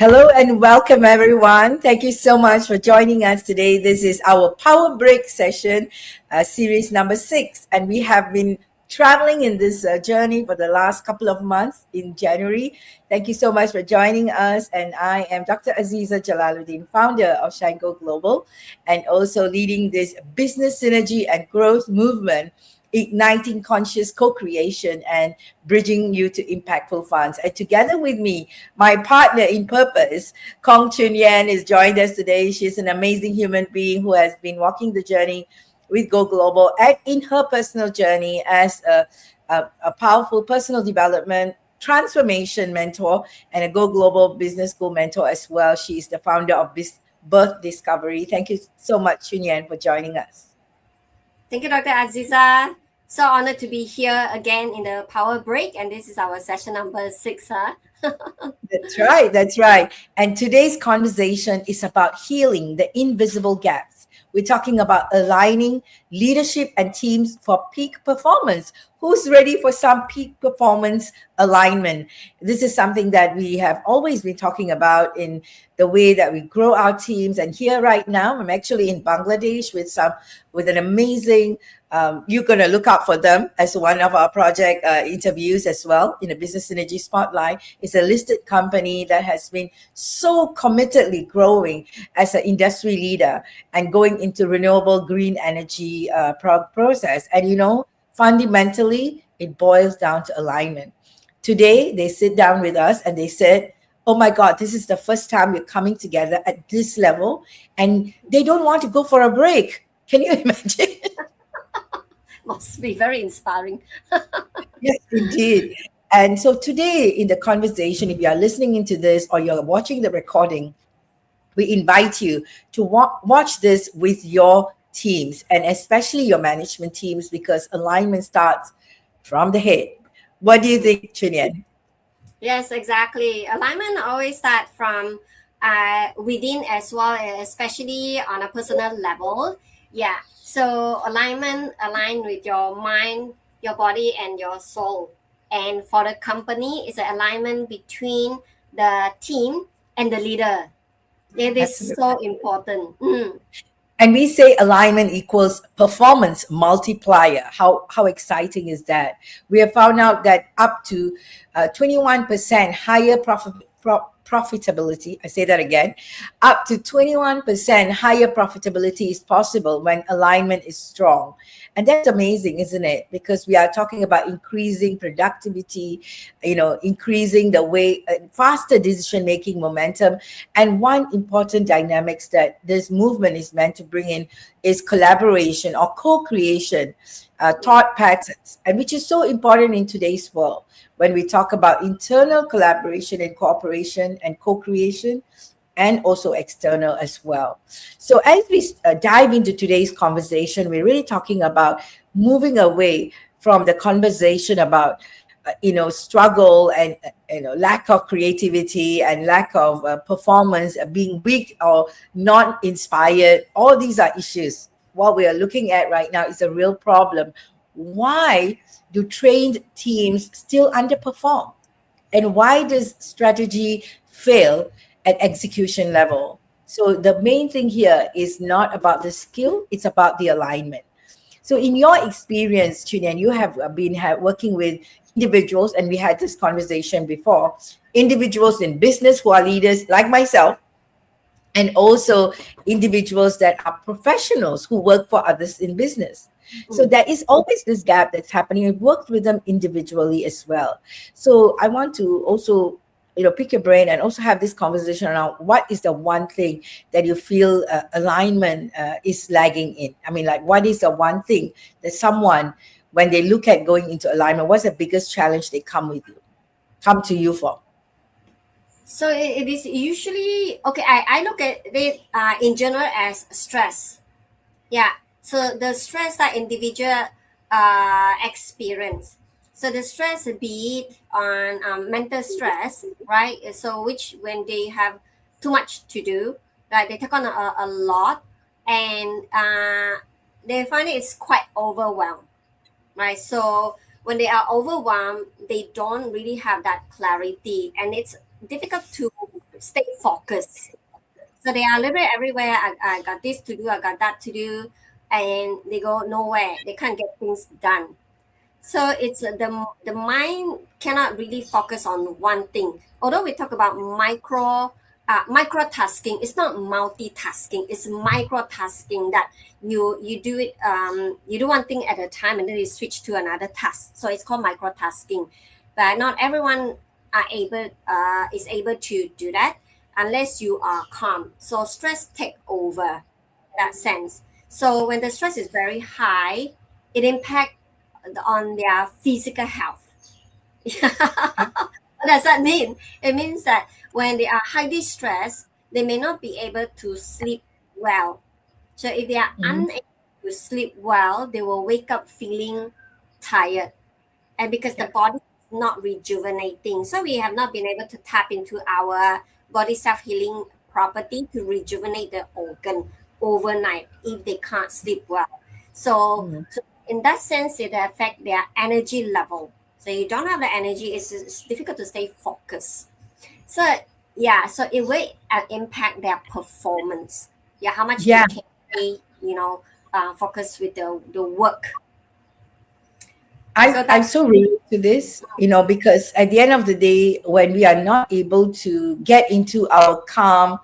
Hello and welcome, everyone. Thank you so much for joining us today. This is our Power Break session, series number 6. And we have been traveling in this journey for the last couple of months in January. Thank you so much for joining us. And I am Dr. Azeeza Jalaludeen, founder of Shine Go Global, and also leading this business synergy and growth movement, igniting conscious co-creation and bridging you to impactful funds. And together with me, my partner in purpose, Kong Choon Yen, is joined us today. She's an amazing human being who has been walking the journey with Go Global and in her personal journey as a powerful personal development transformation mentor and a Go Global Business School mentor as well. She is the founder of Birth Discovery. Thank you so much, Choon Yen, for joining us. Thank you, Dr. Aziza. So honored to be here again in the Power Break, and this is our session number 6. That's right. That's right. And today's conversation is about healing the invisible gaps. We're talking about aligning leadership and teams for peak performance. Who's ready for some peak performance alignment? This is something that we have always been talking about in the way that we grow our teams. And here right now, I'm actually in Bangladesh with an amazing. You're going to look out for them as one of our project interviews as well in the Business Synergy Spotlight. It's a listed company that has been so committedly growing as an industry leader and going into renewable green energy process. And fundamentally, it boils down to alignment. Today, they sit down with us and they said, oh my God, this is the first time we're coming together at this level. And they don't want to go for a break. Can you imagine? Must be very inspiring. Yes, indeed. And so today in the conversation, if you are listening into this or you're watching the recording, we invite you to watch this with your teams and especially your management teams because alignment starts from the head. What do you think, Chunian? Yes, exactly. Alignment always start from within as well, especially on a personal level. Yeah. So alignment align with your mind, your body, and your soul. And for the company, it's an alignment between the team and the leader. It is Absolutely. so important. And we say alignment equals performance multiplier. How exciting is that? We have found out that up to 21% higher profitability. I say that again. Up to 21% higher profitability is possible when alignment is strong. And that's amazing, isn't it? Because we are talking about increasing productivity, increasing the way, faster decision making momentum. And one important dynamics that this movement is meant to bring in is collaboration or co-creation, thought patterns, and which is so important in today's world when we talk about internal collaboration and cooperation and co-creation and also external as well. So as we dive into today's conversation, we're really talking about moving away from the conversation about struggle and lack of creativity and lack of performance, being weak or not inspired. All these are issues. What we are looking at right now is a real problem. Why do trained teams still underperform? And why does strategy fail at execution level? So the main thing here is not about the skill, it's about the alignment. So in your experience, Chunian, you have been working with individuals, and we had this conversation before, individuals in business who are leaders like myself, and also individuals that are professionals who work for others in business. So there is always this gap that's happening. I've worked with them individually as well. So I want to also, pick your brain and also have this conversation around what is the one thing that you feel alignment is lagging in. I mean, like, what is the one thing that someone, when they look at going into alignment, what's the biggest challenge they come to you for? So it is usually okay. I look at it in general as stress. Yeah. So the stress that individual experience. So the stress be it on mental stress, right? So which when they have too much to do, right? They take on a lot, and they find it's quite overwhelmed, right? So when they are overwhelmed, they don't really have that clarity, and it's difficult to stay focused. So they are a little bit everywhere. I got this to do, I got that to do, and they go nowhere. They can't get things done. So it's the mind cannot really focus on one thing. Although we talk about microtasking, it's not multitasking. It's microtasking that you do it. You do one thing at a time and then you switch to another task. So it's called microtasking. But not everyone is able to do that unless you are calm. So stress take over that sense. So when the stress is very high, it impacts on their physical health. What does that mean? It means that when they are highly stressed, they may not be able to sleep well. So if they are Mhm. unable to sleep well, they will wake up feeling tired. And because the Yeah. body is not rejuvenating, so we have not been able to tap into our body self-healing property to rejuvenate the organ overnight if they can't sleep well. So in that sense, it affect their energy level. So you don't have the energy, it's difficult to stay focused. So yeah, so it will impact their performance. Yeah, how much they Yeah. can stay, focus with the work. So I that's so relate to this, because at the end of the day, when we are not able to get into our calm,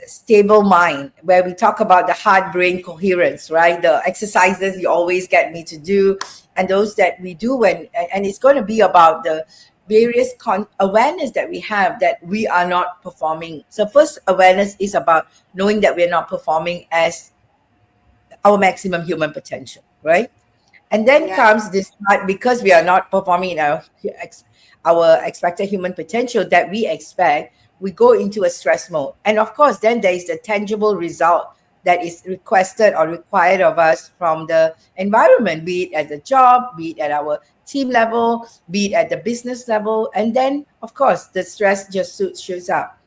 stable mind, where we talk about the heart brain coherence, right? The exercises you always get me to do, and those that we do and it's going to be about the various awareness that we have that we are not performing. So, first awareness is about knowing that we're not performing as our maximum human potential, right? And then yeah. comes this part, because we are not performing in our expected human potential that we expect, we go into a stress mode. And of course, then there is the tangible result that is requested or required of us from the environment, be it at the job, be it at our team level, be it at the business level. And then, of course, the stress just shows up.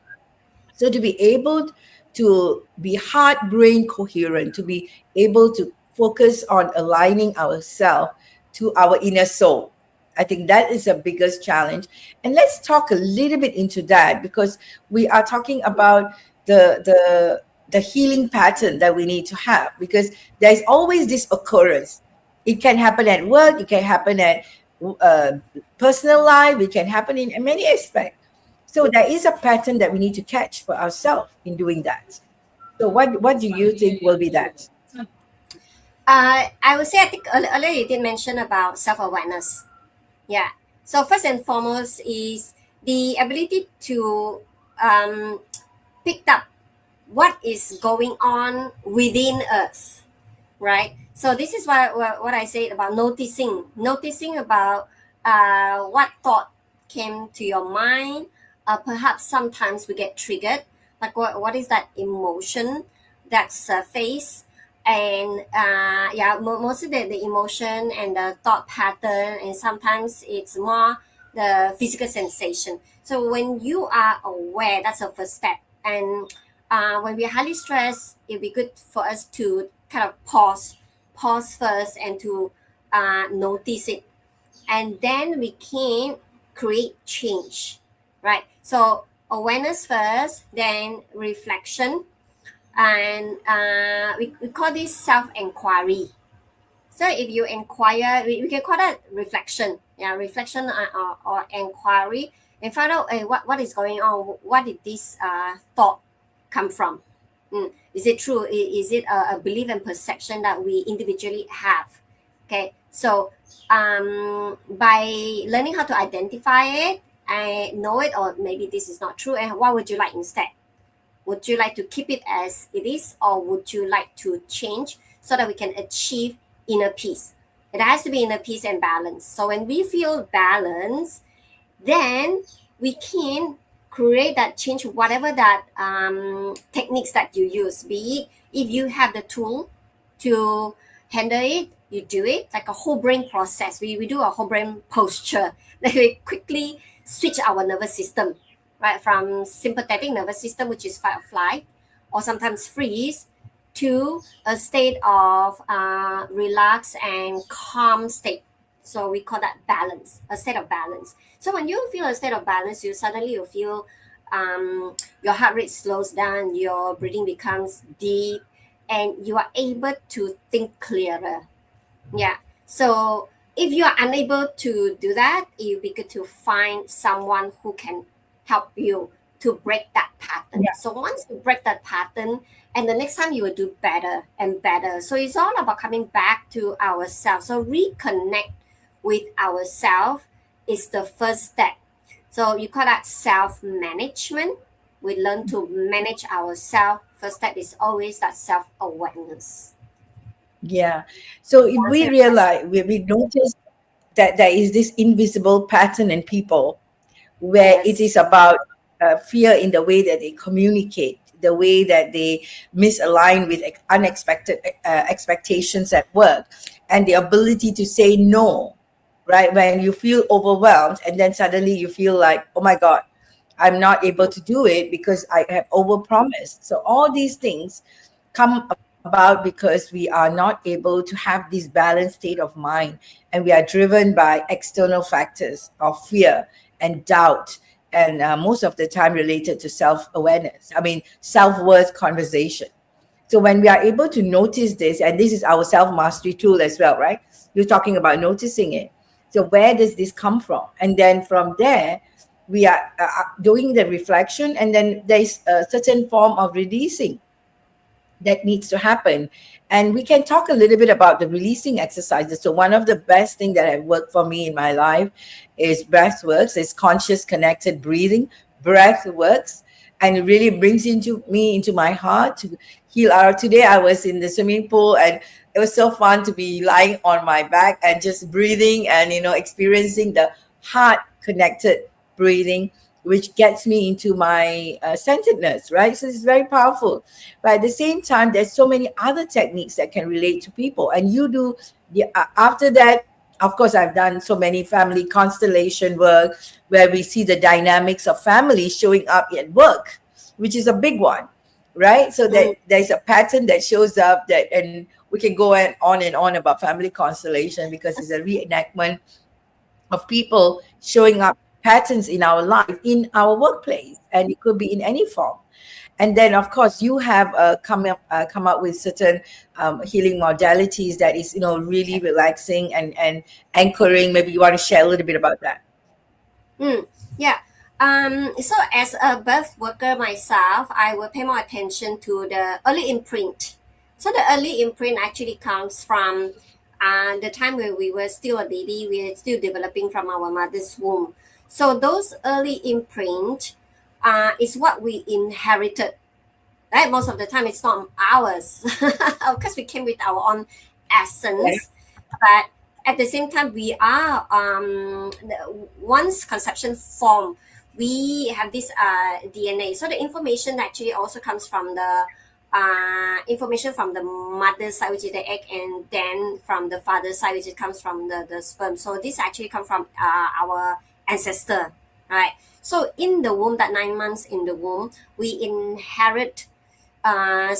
So to be able to be heart brain coherent, to be able to focus on aligning ourselves to our inner soul, I think that is the biggest challenge. And let's talk a little bit into that, because we are talking about the healing pattern that we need to have, because there's always this occurrence. It can happen at work, it can happen at uh, personal life, it can happen in many aspects. So there is a pattern that we need to catch for ourselves in doing that. So what do you think will be that? I would say I think earlier you did mention about self awareness. Yeah. So first and foremost is the ability to um, pick up what is going on within us, right? So this is what I said about noticing about what thought came to your mind. Perhaps sometimes we get triggered, like what is that emotion that surface, and yeah, mostly the emotion and the thought pattern, and sometimes it's more the physical sensation. So when you are aware, that's the first step. And when we're highly stressed, it'd be good for us to kind of pause first and to notice it, and then we can create change, right? So awareness first, then reflection, and we call this self-inquiry. So if you inquire, we can call that reflection. Yeah, reflection or inquiry, and find out, hey, what is going on? What did this thought come from? Is it true? Is it a belief and perception that we individually have? Okay, so by learning how to identify it, I know it, or maybe this is not true, and what would you like instead? Would you like to keep it as it is, or would you like to change so that we can achieve inner peace? It has to be inner peace and balance. So when we feel balance, then we can create that change, whatever that techniques that you use. Be it if you have the tool to handle it, you do it like a whole brain process. We do a whole brain posture that we quickly switch our nervous system, right, from sympathetic nervous system, which is fight or flight, or sometimes freeze, to a state of relax and calm state. So we call that balance, a state of balance. So when you feel a state of balance, you suddenly you feel your heart rate slows down, your breathing becomes deep, and you are able to think clearer. Yeah. So if you are unable to do that, it would be good to find someone who can help you to break that pattern. Yeah. So once you break that pattern, and the next time you will do better and better. So it's all about coming back to ourselves. So reconnect with ourselves is the first step. So you call that self-management. We learn to manage ourselves. First step is always that self-awareness. Yeah. So if Answer we your question. realize, we notice that there is this invisible pattern in people where it Yes. is about fear in the way that they communicate, the way that they misalign with unexpected expectations at work, and the ability to say no, right? When you feel overwhelmed, and then suddenly you feel like, oh my God, I'm not able to do it because I have overpromised. So all these things come about because we are not able to have this balanced state of mind, and we are driven by external factors of fear and doubt, and most of the time related to self-awareness, I mean self-worth conversation. So when we are able to notice this, and this is our self-mastery tool as well, right? You're talking about noticing it. So where does this come from? And then from there, we are doing the reflection, and then there's a certain form of releasing that needs to happen. And we can talk a little bit about the releasing exercises. So one of the best things that have worked for me in my life is breath works, is conscious connected breathing. Breath works, and it really brings into me, into my heart, to heal out. Today I was in the swimming pool, and it was so fun to be lying on my back and just breathing, and experiencing the heart connected breathing, which gets me into my centeredness, right? So it's very powerful. But at the same time, there's so many other techniques that can relate to people. And you do after that. Of course, I've done so many family constellation work where we see the dynamics of family showing up at work, which is a big one, right? So that Mm, there's a pattern that shows up, that, and we can go on and on about family constellation because it's a reenactment of people showing up patterns in our life, in our workplace, and it could be in any form. And then of course you have come up with certain healing modalities that is really relaxing and anchoring. Maybe you want to share a little bit about that. yeah. So as a birth worker myself, I will pay more attention to the early imprint. So the early imprint actually comes from the time where we were still a baby, we are still developing from our mother's womb. So those early imprint is what we inherited, right? Most of the time it's not ours because we came with our own Yeah. essence, but at the same time we are once conception form, we have this DNA. So the information actually also comes from the information from the mother's side, which is the egg, and then from the father's side, which comes from the sperm. So this actually come from our ancestor, right? So in the womb, that 9 months in the womb, we inherit the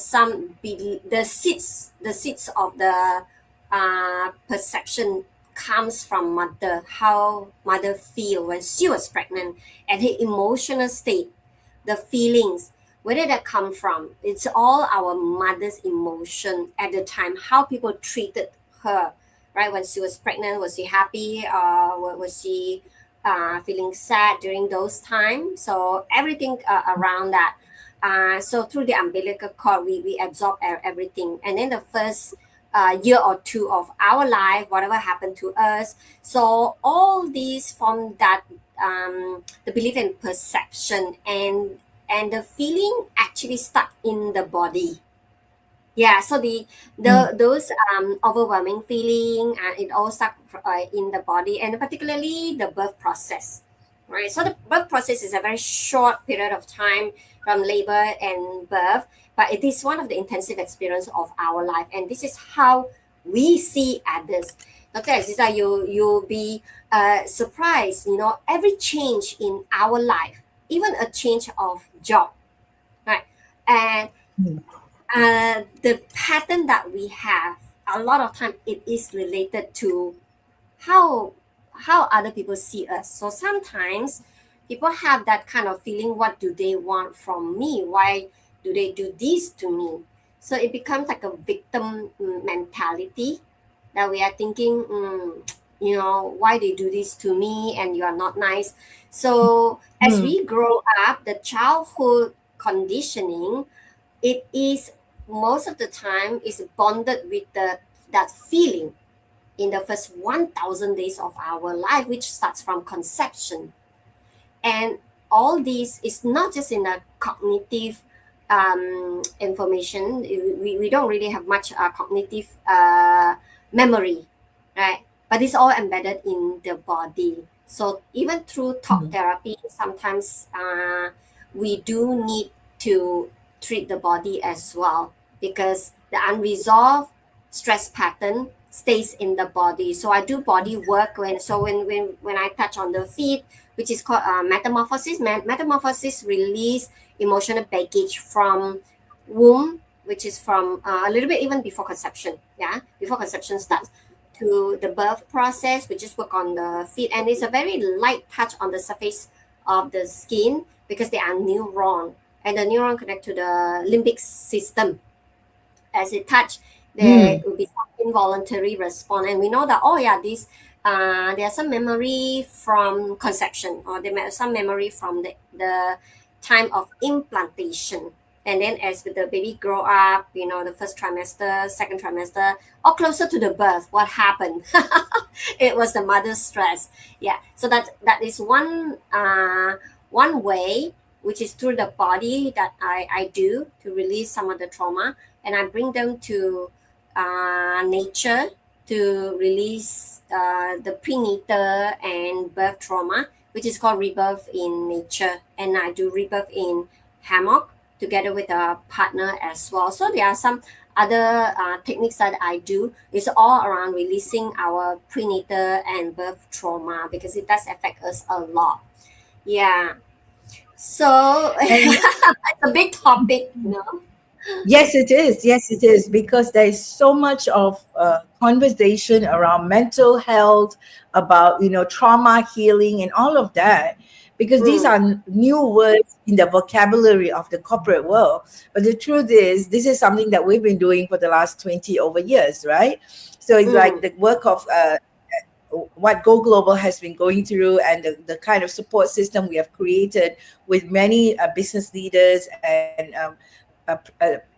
seeds of the perception comes from mother, how mother feel when she was pregnant, and her emotional state, the feelings, where did that come from? It's all our mother's emotion at the time, how people treated her, right? When she was pregnant, was she happy, was she feeling sad during those times? So everything around that. So through the umbilical cord, we absorb everything. And then the first year or two of our life, whatever happened to us. So all these from that, the belief and perception, and the feeling actually stuck in the body. Yeah, so Mm. the those overwhelming feeling, it all stuck in the body, and particularly the birth process, right? So the birth process is a very short period of time from labor and birth, but it is one of the intensive experience of our life, and this is how we see others. Dr. Aziza, you'll be surprised, every change in our life, even a change of job, right? And Mm. the pattern that we have, a lot of time it is related to how how other people see us. So sometimes People have that kind of feeling, what do they want from me? Why do they do this to me? So it becomes like a victim mentality, that we are thinking, why they do this to me and you are not nice. So as Hmm. we grow up, the childhood conditioning, it is most of the time is bonded with that feeling in the first 1000 days of our life, which starts from conception. And all this is not just in the cognitive information. We don't really have much cognitive memory, right? But it's all embedded in the body. So even through talk Hmm. therapy, sometimes we do need to treat the body as well, because the unresolved stress pattern stays in the body. So I do body work when I touch on the feet, which is called metamorphosis. Metamorphosis release emotional baggage from womb, which is from a little bit even before conception. Yeah, before conception starts, to the birth process. We just work on the feet, and it's a very light touch on the surface of the skin, because they are neuron, and the neuron connect to the limbic system. As it touch, there Hmm. will be some involuntary response, and we know that, oh yeah, this there's some memory from conception, or some memory from the time of implantation. And then as the baby grow up, the first trimester, second trimester, or closer to the birth, what happened? It was the mother's stress. Yeah, so that is one way, which is through the body, that I do to release some of the trauma, and I bring them to nature to release the prenatal and birth trauma, which is called rebirth in nature. And I do rebirth in hammock together with a partner as well. So there are some other techniques that I do. It's all around releasing our prenatal and birth trauma, because it does affect us a lot. Yeah. So And it's a big topic. yes, it is. Yes, it is. Because there is so much of conversation around mental health, about, trauma healing and all of that. Because these Mm, are new words in the vocabulary of the corporate world. But the truth is, this is something that we've been doing for the last 20 over years, right? So it's like mm. the work of what Go Global has been going through, and the kind of support system we have created with many business leaders and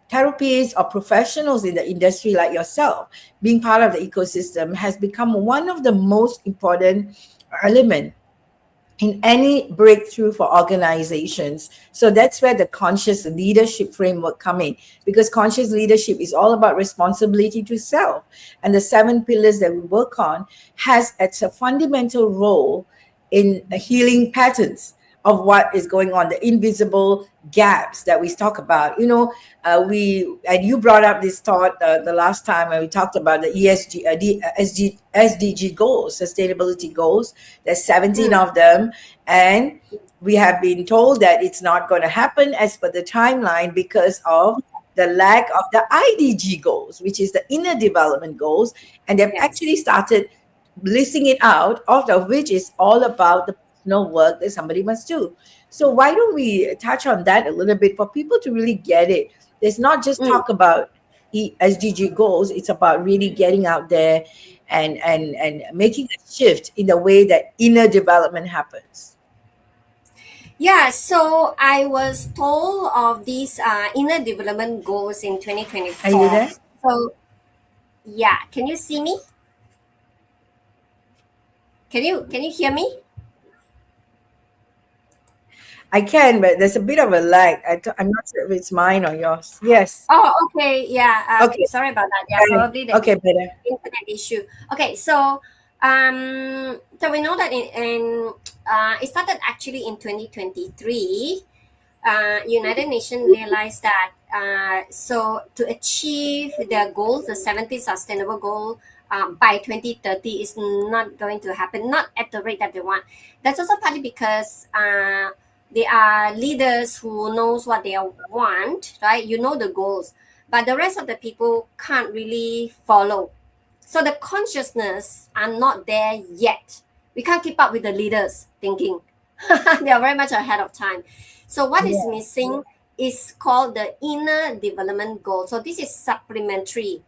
therapists or professionals in the industry like yourself. Being part of the ecosystem has become one of the most important element in any breakthrough for organizations. So that's where the conscious leadership framework come in, because conscious leadership is all about responsibility to self, and the seven pillars that we work on has it's a fundamental role in healing patterns of what is going on, the invisible gaps that we talk about. We and you brought up this thought the last time when we talked about the ESG, SDG goals, sustainability goals. There's 17 Mm, of them, and we have been told that it's not going to happen as per the timeline because of the lack of the IDG goals, which is the inner development goals, and they've yes. actually started listing it out, out of which is all about the personal work that somebody must do. So why don't we touch on that a little bit for people to really get it? It's not just Mm. talk about SDG goals; it's about really getting out there and making a shift in the way that inner development happens. Yeah, so I was told of these inner development goals in Are you 2024. there? So, yeah, can you see me? Can you hear me? I can, but there's a bit of a lag. I'm not sure if it's mine or yours. Yes. Oh, okay. Yeah. Okay. Sorry about that. Yeah, Better. probably the Okay, better. internet issue. Okay, so we know that it started actually in 2023. United Nations realized that so to achieve their goals, the 70 sustainable goal by 2030 is not going to happen, not at the rate that they want. That's also partly because they are leaders who knows what they want, right? You know the goals, but the rest of the people can't really follow. So the consciousness are not there yet. We can't keep up with the leaders thinking. They are very much ahead of time. So what is Yeah. missing is called the inner development goal. So this is supplementary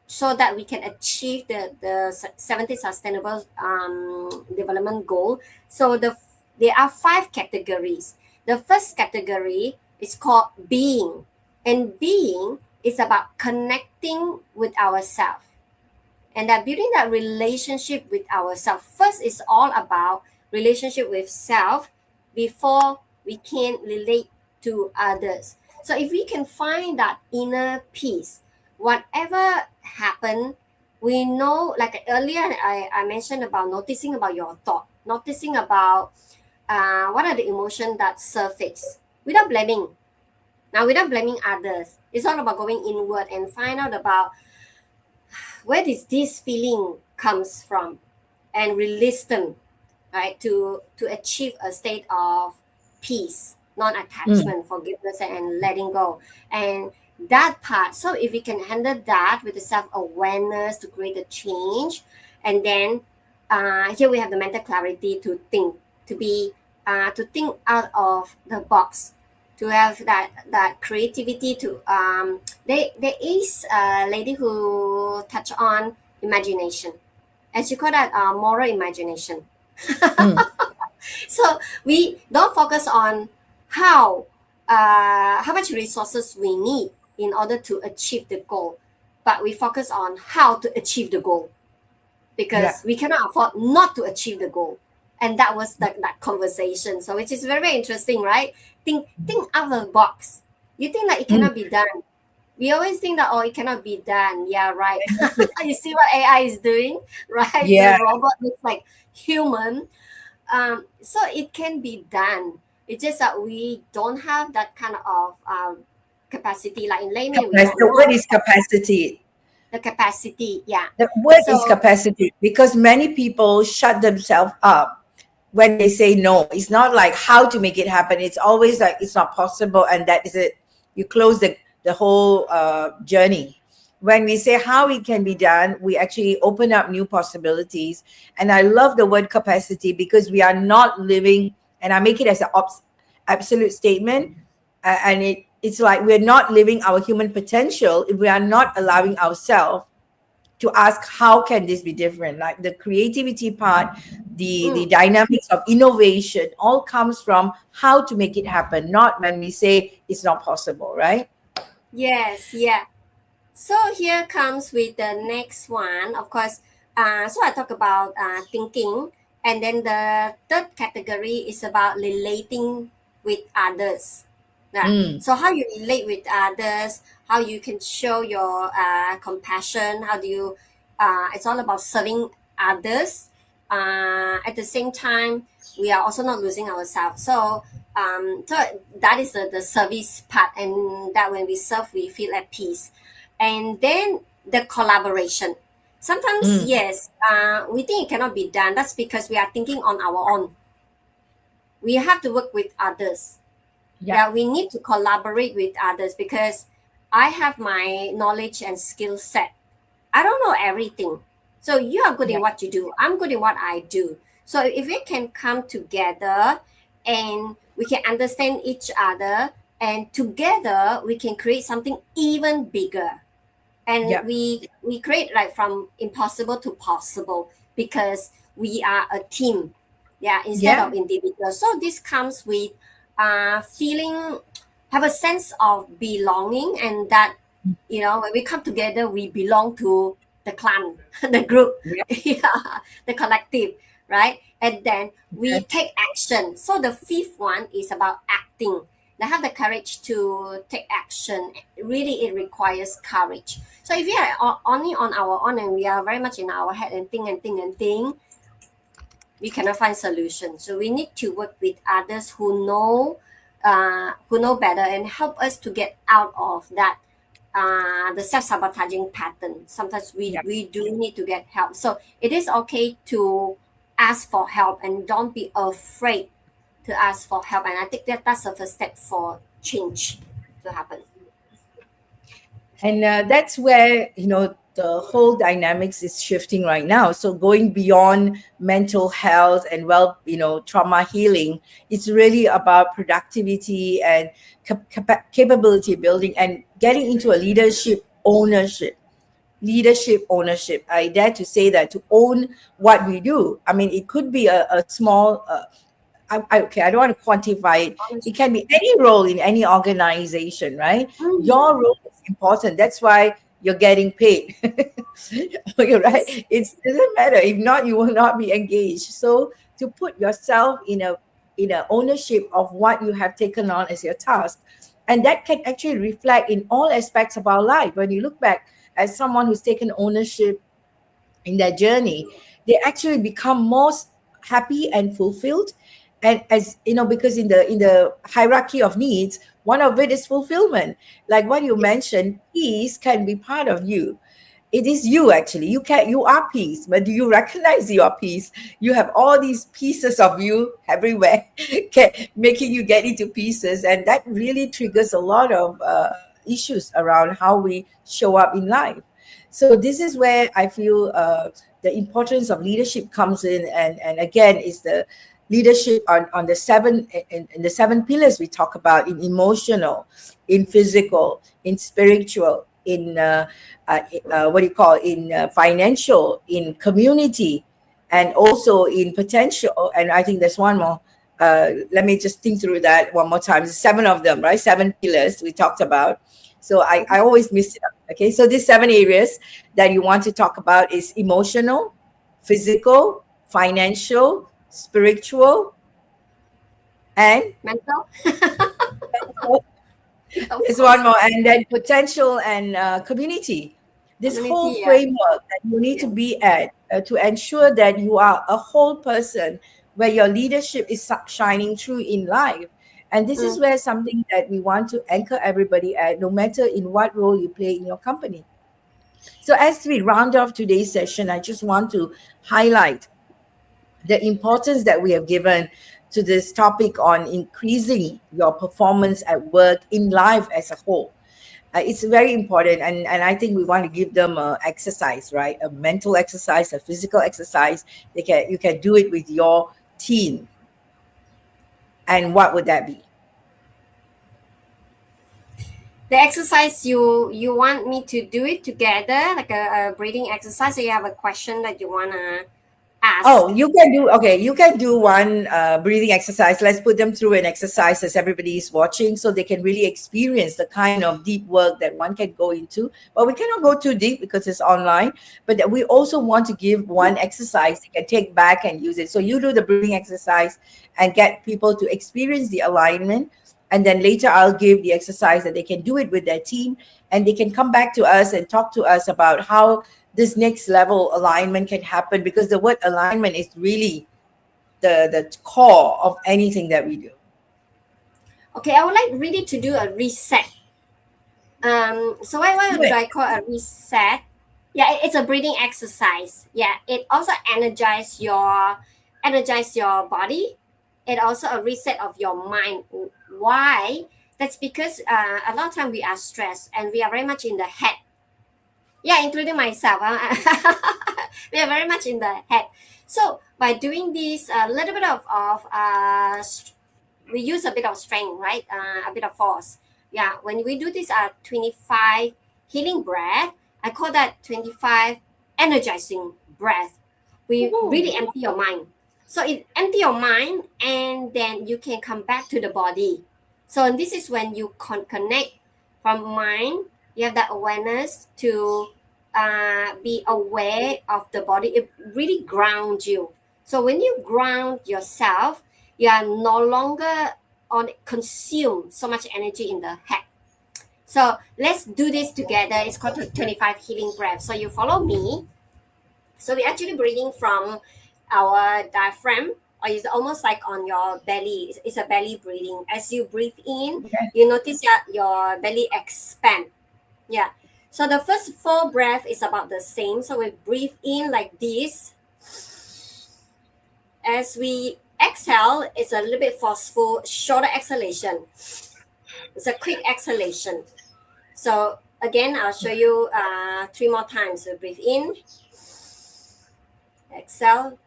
so that we can achieve the 70 sustainable development goal. So there are five categories. The first category is called being, and being is about connecting with ourselves, and that building that relationship with ourselves. First is all about relationship with self before we can relate to others. So if we can find that inner peace, whatever happened, we know, like earlier I mentioned about noticing about your thought, noticing about what are the emotions that surface without blaming. Now, without blaming others, it's all about going inward and find out about where does this feeling comes from, and release them, right, to achieve a state of peace, Mm. non-attachment, forgiveness, and letting go. And that part, so if we can handle that with the self-awareness to create a change, and then here we have the mental clarity to think, to be to think out of the box, to have that creativity to there is a lady who touch on imagination, as you call that, moral imagination. Mm. So we don't focus on how much resources we need in order to achieve the goal, but we focus on how to achieve the goal, Yeah. because we cannot afford not to achieve the goal. And that was that conversation, so which is very, very interesting, right? Think out of the box. You think that it Mm. cannot be done. We always think that, oh, it cannot be done. Yeah, right. You see what AI is doing, right? The Yeah. robot looks like human. So it can be done. It's just that we don't have that kind of capacity. Like in layman, we don't The word know is capacity. the capacity. Yeah. The word is So capacity because many people shut themselves up when they say no. It's not like how to make it happen. It's always like it's not possible, and that is it. You close the whole journey. When we say how it can be done, we actually open up new possibilities. And I love the word capacity because we are not living, and I make it as an absolute statement. And it's like we're not living our human potential if we are not allowing ourselves to ask how can this be different, like the creativity part, the mm, dynamics of innovation all comes from how to make it happen, not when we say it's not possible, right? yes, yeah. So here comes with the next one. Of course, so I talk about thinking, and then the third category is about relating with others. Yeah. Mm. So how you relate with others, how you can show your compassion, how do you? It's all about serving others. At the same time, we are also not losing ourselves. So that is the service part, and that when we serve, we feel at peace. And then the collaboration. Sometimes, Mm. yes, we think it cannot be done. That's because we are thinking on our own. We have to work with others. Yeah. Yeah, we need to collaborate with others, because I have my knowledge and skill set. I don't know everything. So you are good Yeah. in what you do. I'm good in what I do. So if we can come together and we can understand each other, and together we can create something even bigger, and Yeah. we create like from impossible to possible, because we are a team, yeah, instead Yeah. of individual. So this comes with feeling, have a sense of belonging, and that, when we come together, we belong to the clan, the group, Yeah. yeah, the collective, right? And then we Okay. take action. So the fifth one is about acting. They have the courage to take action. Really, it requires courage. So if we are only on our own, and we are very much in our head and think and think and think, we cannot find solutions. So we need to work with others who know better, and help us to get out of that the self-sabotaging pattern. Sometimes we Yeah. we do need to get help. So it is okay to ask for help, and don't be afraid to ask for help. And I think that's the first step for change to happen. And that's where the whole dynamics is shifting right now. So going beyond mental health and trauma healing, it's really about productivity and capability building and getting into a leadership ownership. I dare to say that, to own what we do. I mean, it could be a small okay, I don't want to quantify it. It can be any role in any organization, right? Your Mm. role is important. That's why you're getting paid. You're right. Yes. It doesn't matter. If not, you will not be engaged. So to put yourself in a ownership of what you have taken on as your task, and that can actually reflect in all aspects of our life. When you look back as someone who's taken ownership in their journey, they actually become more happy and fulfilled. And as you know, because in the hierarchy of needs, one of it is fulfillment. Like what you mentioned, peace can be part of you. It is you, actually. You are peace, but do you recognize your peace? You have all these pieces of you everywhere, making you get into pieces, and that really triggers a lot of issues around how we show up in life. So this is where I feel the importance of leadership comes in, and again, is the leadership on in the seven pillars we talk about: in emotional, in physical, in spiritual, in what do you call, in financial, in community, and also in potential. And I think there's one more. Let me just think through that one more time. There's seven of them, right? Seven pillars we talked about. So I always miss it up. Okay, so these seven areas that you want to talk about is emotional, physical, financial, spiritual, and Mental. Of there's one course. more, and then potential and community. This whole Community. Yeah. framework that you need to Yeah. be at to ensure that you are a whole person, where your leadership is shining through in life. And this is Mm. where something that we want to anchor everybody at, no matter in what role you play in your company. So as we round off today's session, I just want to highlight the importance that we have given to this topic on increasing your performance at work, in life as a whole. It's very important, and I think we want to give them a exercise, right? A mental exercise, a physical exercise. You can do it with your team. And what would that be? The exercise, you want me to do it together, like a breathing exercise, or you have a question that you wanna Oh, ask? you can do, okay, you can do one breathing exercise. Let's put them through an exercise as everybody is watching, so they can really experience the kind of deep work that one can go into. But we cannot go too deep because it's online. But that we also want to give one exercise they can take back and use it. So you do the breathing exercise and get people to experience the alignment. And then later I'll give the exercise that they can do it with their team, and they can come back to us and talk to us about how this next level alignment can happen, because the word alignment is really the core of anything that we do. Okay, I would like really to do a reset. So why Do would it. I call a reset? Yeah, it's a breathing exercise. Yeah, it also energize your body. It also a reset of your mind. Why? That's because a lot of time we are stressed and we are very much in the head. Yeah, including myself. We are very much in the head. So by doing this, a little bit we use a bit of strength, right? A bit of force. Yeah, when we do this 25 healing breath, I call that 25 energizing breath. We Woohoo. really empty your mind. So it empty your mind, and then you can come back to the body. So this is when you connect from mind. You have that awareness to be aware of the body. It really grounds you. So when you ground yourself, you are no longer on consume so much energy in the head. So let's do this together. It's called 25 healing breath. So you follow me. So we're actually breathing from our diaphragm, or it's almost like on your belly. It's a belly breathing. As you breathe in, Okay. you notice that your belly expand. Yeah. So the first four breath is about the same. So we breathe in like this. As we exhale, it's a little bit forceful, shorter exhalation. It's a quick exhalation. So Again, I'll show you 3 more times. So breathe in, exhale,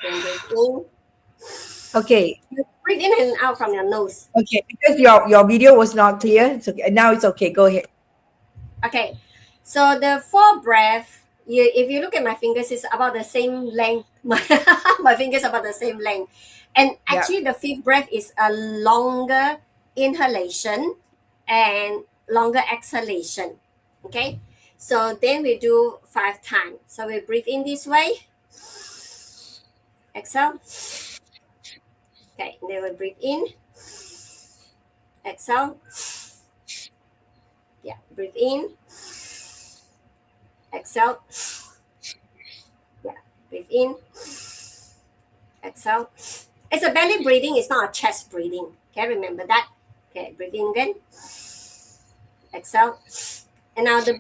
then breathe in. Okay. Breathe in and out from your nose. Okay. Because your video was not clear. It's okay. Now it's okay. Go ahead. Okay, so the 4 breath, if you look at my fingers, it's about the same length. My fingers about the same length. And Yeah. actually, the 5th breath is a longer inhalation and longer exhalation. Okay, so then we do 5 times. So we breathe in this way, exhale. Okay, then we breathe in, exhale. Yeah, breathe in, exhale. Yeah, breathe in, exhale. It's a belly breathing, it's not a chest breathing. Okay, remember that. Okay, breathe in again, exhale. And now the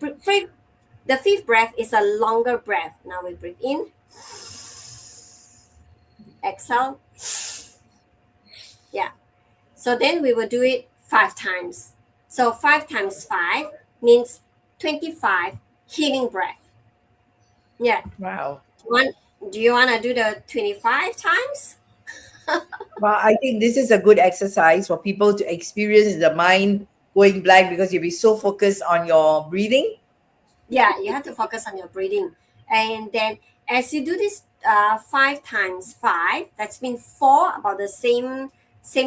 5th breath is a longer breath. Now we breathe in, exhale. Yeah. So then we will do it 5 times. So 5 times 5 means 25 healing breath. Yeah. Wow. Do you want to do the 25 times? Well, I think this is a good exercise for people to experience the mind going blank because you'll be so focused on your breathing. Yeah, you have to focus on your breathing. And then as you do this 5 times 5, that's means 4 about the same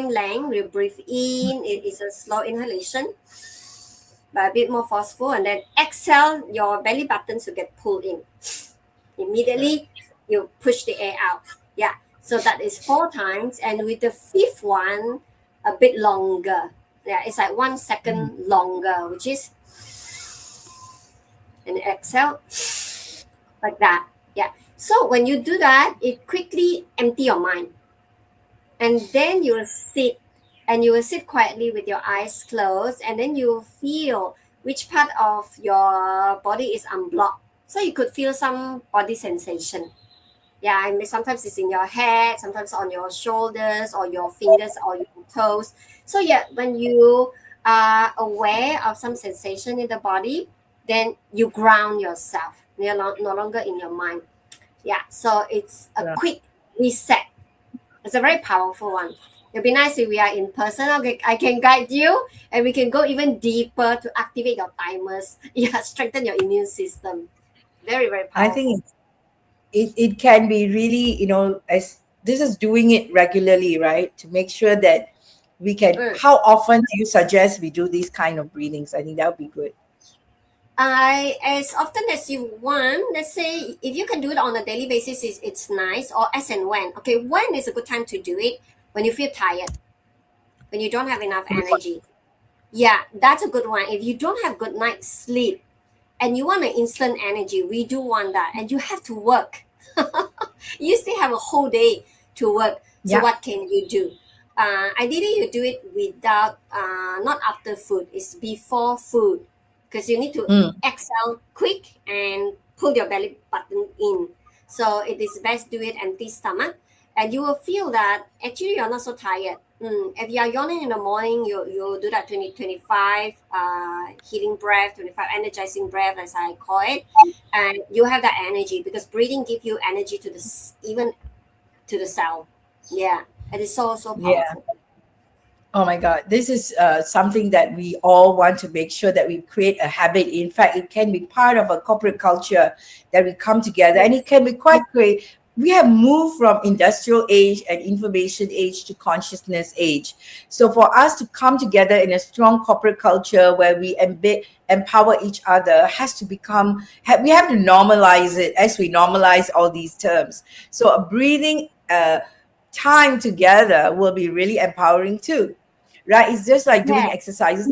length. You breathe in, it is a slow inhalation, but a bit more forceful. And then exhale, your belly buttons will get pulled in. Immediately, you push the air out. Yeah, so that is 4 times. And with the 5th one, a bit longer. Yeah, it's like 1 second longer, which is, and exhale like that. Yeah. So when you do that, it quickly empty your mind. And then you will sit, and you will sit quietly with your eyes closed, and then you will feel which part of your body is unblocked. So you could feel some body sensation. Yeah, I mean, sometimes it's in your head, sometimes on your shoulders or your fingers or your toes. So yeah, when you are aware of some sensation in the body, then you ground yourself. You're no longer in your mind. Yeah, so it's a Yeah. quick reset. It's a very powerful one. It'd be nice if we are in person. Okay, I can guide you, and we can go even deeper to activate your thymus. Yeah, strengthen your immune system. Very, very I powerful. think it can be really, as this is doing it regularly, right? To make sure that we can, Mm. how often do you suggest we do these kind of breathings? I think that would be good. I as often as you want. Let's say if you can do it on a daily basis, it's nice. Or as and when. Okay, when is a good time to do it? When you feel tired, when you don't have enough energy. Yeah, that's a good one. If you don't have good night's sleep and you want an instant energy, we do want that. And you have to work. You still have a whole day to work. So Yeah. what can you do? Ideally, you do it without, not after food. It's before food, because you need to Mm. exhale quick and pull your belly button in. So it is best do it empty stomach, and you will feel that actually you're not so tired. If you are yawning in the morning, you do that 2025 healing breath, 25 energizing breath, as I call it, and you have that energy because breathing gives you energy to even to the cell. Yeah, it is so Yeah. powerful. Oh my God, this is something that we all want to make sure that we create a habit. In fact, it can be part of a corporate culture that we come together, and it can be quite great. We have moved from industrial age and information age to consciousness age. So for us to come together in a strong corporate culture where we empower each other has to become, we have to normalize it as we normalize all these terms. So a breathing time together will be really empowering too, right? It's just like doing Yeah. exercises.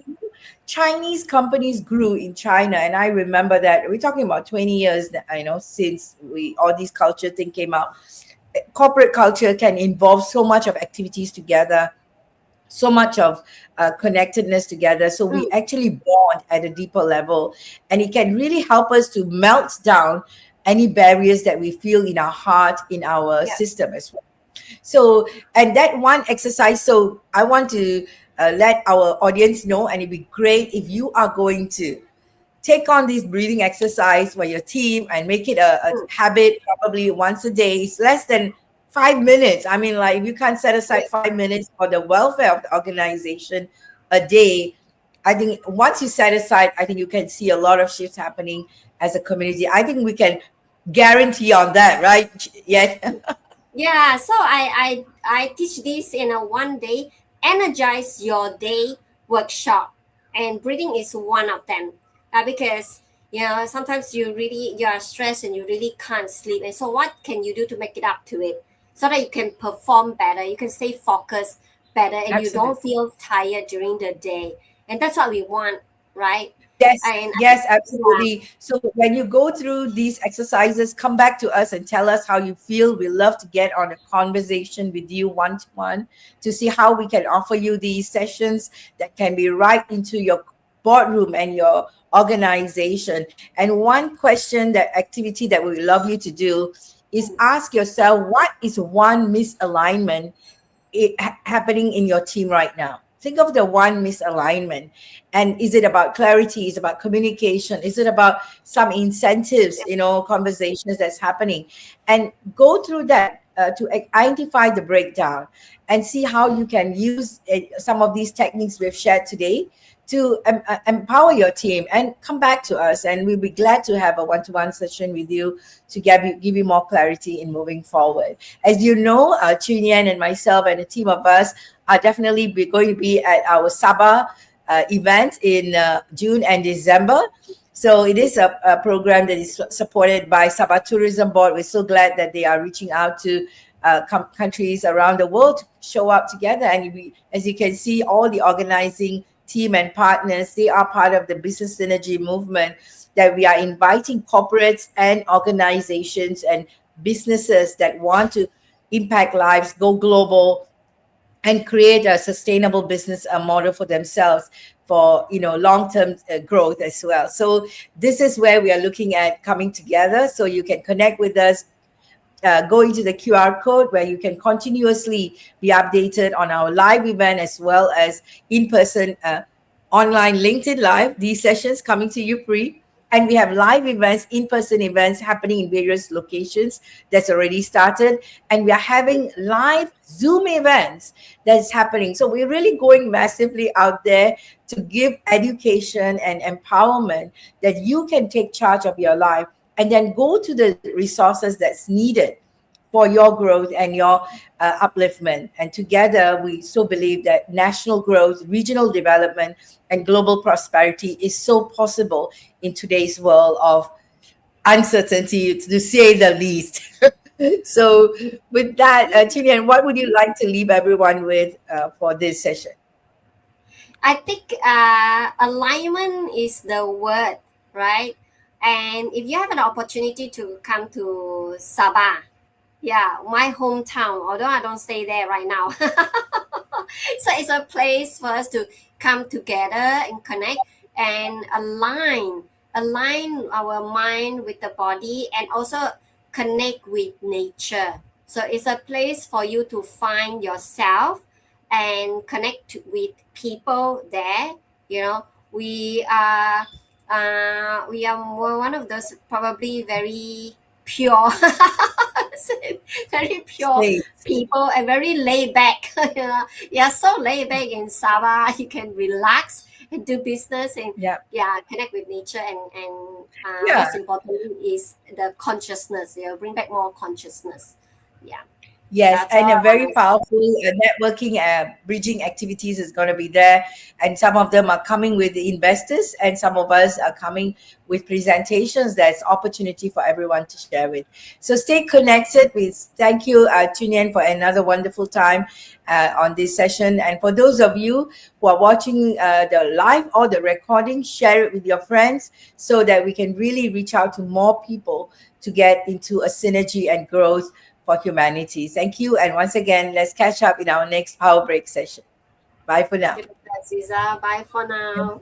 Chinese companies grew in China, and I remember that we're talking about 20 years, since we all these culture thing came out. Corporate culture can involve so much of activities together, so much of connectedness together. So we Mm, actually bond at a deeper level, and it can really help us to melt down any barriers that we feel in our heart, in our yeah. system as well. So, and that one exercise, so I want to let our audience know, and it'd be great if you are going to take on this breathing exercise for your team and make it a Mm. habit, probably once a day. It's less than 5 minutes. I mean, like, if you can't set aside 5 minutes for the welfare of the organization a day, I think once you set aside, I think you can see a lot of shifts happening as a community. I think we can guarantee on that, right? Yeah. Yeah, so I teach this in a 1 day energize your day workshop, and breathing is one of them. Because sometimes you are stressed and you really can't sleep, and so what can you do to make it up to it, so that you can perform better, you can stay focused better, and you don't Absolutely. feel tired during the day, and that's what we want, right? Yes, And yes, yeah. absolutely. So when you go through these exercises, come back to us and tell us how you feel. We love to get on a conversation with you one to one to see how we can offer you these sessions that can be right into your boardroom and your organization. And one question, that activity that we love you to do is ask yourself, what is one misalignment happening in your team right now? Think of the one misalignment. And is it about clarity? Is it about communication? Is it about some incentives, conversations that's happening? And go through that to identify the breakdown and see how you can use some of these techniques we've shared today to empower your team, and come back to us, and we'll be glad to have a one-to-one session with you to give you more clarity in moving forward. As you know, Choon Yen and myself and a team of us are definitely going to be at our Sabah event in June and December. So it is a program that is supported by Sabah Tourism Board. We're so glad that they are reaching out to countries around the world to show up together. And as you can see, all the organizing team and partners, they are part of the business synergy movement, that we are inviting corporates and organizations and businesses that want to impact lives, go global, and create a sustainable business model for themselves, for long-term growth as well. So this is where we are looking at coming together. So you can connect with us, going to the QR code, where you can continuously be updated on our live event, as well as in-person online LinkedIn Live. These sessions coming to you free. And we have live events, in-person events happening in various locations that's already started. And we are having live Zoom events that's happening. So we're really going massively out there to give education and empowerment, that you can take charge of your life and then go to the resources that's needed for your growth and your upliftment. And together, we so believe that national growth, regional development, and global prosperity is so possible in today's world of uncertainty, to say the least. So, with that, Chilian, what would you like to leave everyone with for this session? I think alignment is the word, right? And if you have an opportunity to come to Sabah, yeah, my hometown, although I don't stay there right now. So it's a place for us to come together and connect and align our mind with the body, and also connect with nature. So it's a place for you to find yourself and connect with people there. You know, we are one of those probably very pure very pure Say, people, and very laid back. Yeah, so laid back in Sabah. You can relax and do business, and yeah, yeah, connect with nature, and yeah. most importantly is the consciousness. Bring back more consciousness. Yeah, Yes, that's and all a I very want to say. powerful networking, bridging activities is going to be there. And some of them are coming with the investors, and some of us are coming with presentations. There's opportunity for everyone to share with. So stay connected. Thank you, Chunyan, for another wonderful time on this session. And for those of you who are watching the live or the recording, share it with your friends, so that we can really reach out to more people to get into a synergy and growth for humanity. Thank you. And once again, let's catch up in our next Power Break session. Bye for now. Thank you, Dr. Aziza. Bye for now.